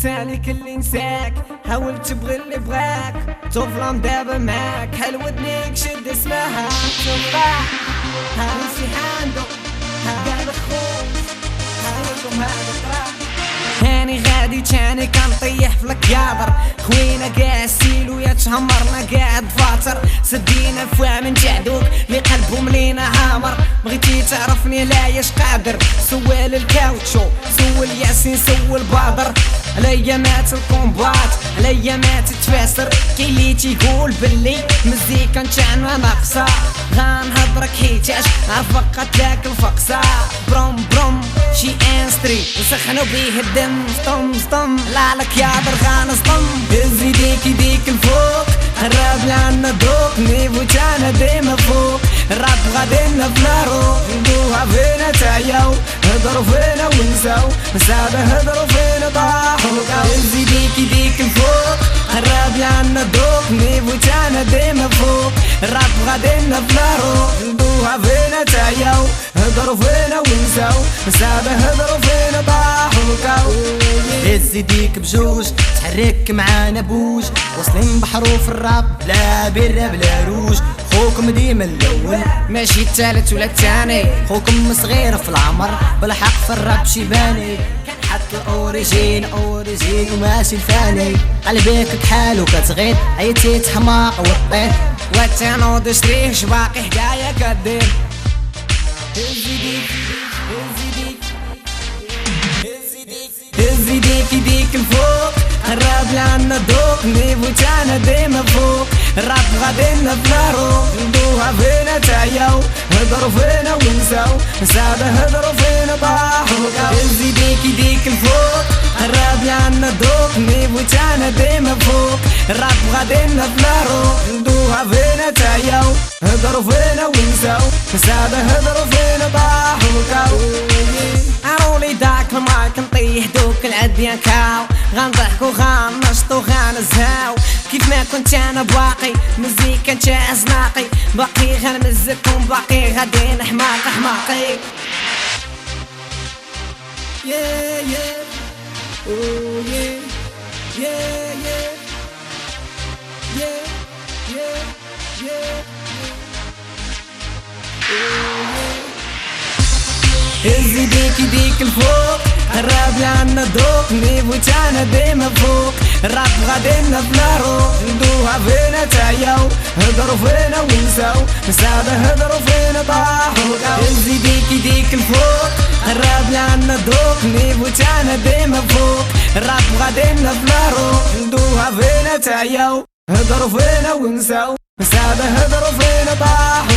سالك اللي نساك، حاول تبغي اللي بغاك، طفلة دابا معاك، حل ودنيك شد اسمها تفاح، هاوسي حاندو قال خوف هايكم هذا طراح. هاني غادي تاني كنطيح في الكيابر، خوينا قاسيل ويا تهمرنا قاعد فاطر، سدينا فوا من تعدوك لي قلبو ملينا عامر، بغيتي تعرفني لا ياش قادر، سوال الكاوتشو سول ياسين سول بادر، عليا مات الكومبات عليا مات تفاسر، كاين لي تيقول بلي مزيكا نتاعنا ناقصة، غنهضرك حيتاش عفقت لك الفقصة، بروم بروم شي انستري نسخنو بيه الدم، سطم سطم لا لك يا درغان سطم، هز يديك الفوق قرب لعنا دوق، نيفو تاعنا ديما فوق، الراب غادينا بنارو، ندوها فينا تعياو، هضرو فينا ونساو، سادة هضرو فينا طاحو، هز يديك الفوق قرب لعنا دوق، نيفو تاعنا ديما فوق، الراب غادينا بنارو، ندوها فينا تعياو، هضرو فينا ونساو، سادة هضرو فينا طاحو، هز يديك بجوج تحرك معانا بوج، واصلين بحروف الراب بلا بيرة بلا روج، خوكم ديما الاول ماشي الثالث ولا الثاني، خوكم صغير في العمر بالحق في الراب شيباني، حط الاوريجين وماشي الفاني، قلبك كحالو كتغيد عيتي تحماق والطير، وتنوض شريش باقي حكاية كدير، هز يديك الفوق قرب لعنا دوق، نيفو تاعنا ديما فوق، الراب غادينا بنارو، ندوها فينا تعياو، هضرو فينا ونساو، سادة هضرو فينا طاحو، هز يديك الفوق قرب لعنا دوق، نيفو تاعنا ديما فوق، الراب غادينا بنارو، ندوها فينا تعياو، هضرو فينا ونساو، سادة هضرو فينا طاحو، عرولي داك المايك نطيح دوك العديان كاو، غنضحكو غنشطو غنزهاو، كيف ما كنت انا باقي مزيكا نتا زناقي، باقي غنمزكم باقي غادي نحماق حماقي. Yeah yeah oh yeah yeah yeah yeah yeah yeah هز يديك الفوق قرب لعنا دوق، نيفو تاعنا ديما فوق، الراب غادينا بنارو، ندوها فينا تعياو، هضرو فينا ونساو، سادة هضرو فينا طاحو، هز يديك الفوق قرب لعنا دوق، نيفو تاعنا ديما فوق، الراب غادينا بنارو، ندوها فينا تعياو، هضرو فينا ونساو، سادة هضرو فينا طاحو.